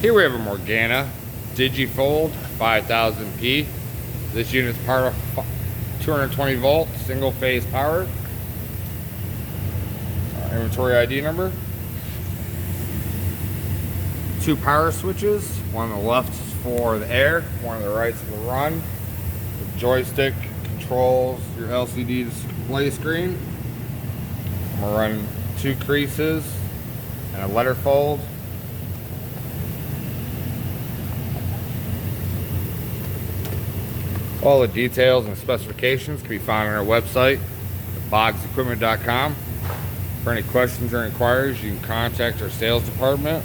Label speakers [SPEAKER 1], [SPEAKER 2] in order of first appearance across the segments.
[SPEAKER 1] Here we have a Morgana DigiFold 5000P. This unit is powered off 220 volt, single phase power. Inventory ID number. 2 power switches. One on the left is for the air, one on the right is for the run. The joystick controls your LCD display screen. I'm going to run 2 creases and a letter fold. All the details and specifications can be found on our website, boggsequipment.com. For any questions or inquiries, you can contact our sales department.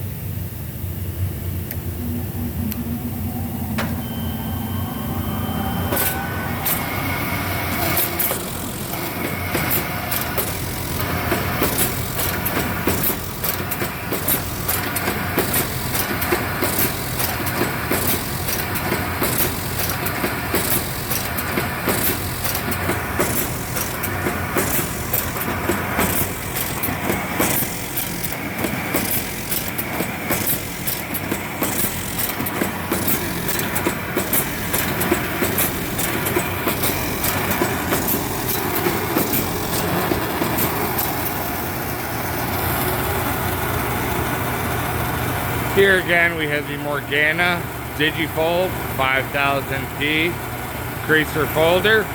[SPEAKER 1] Here again we have the Morgana DigiFold 5000P Creaser folder.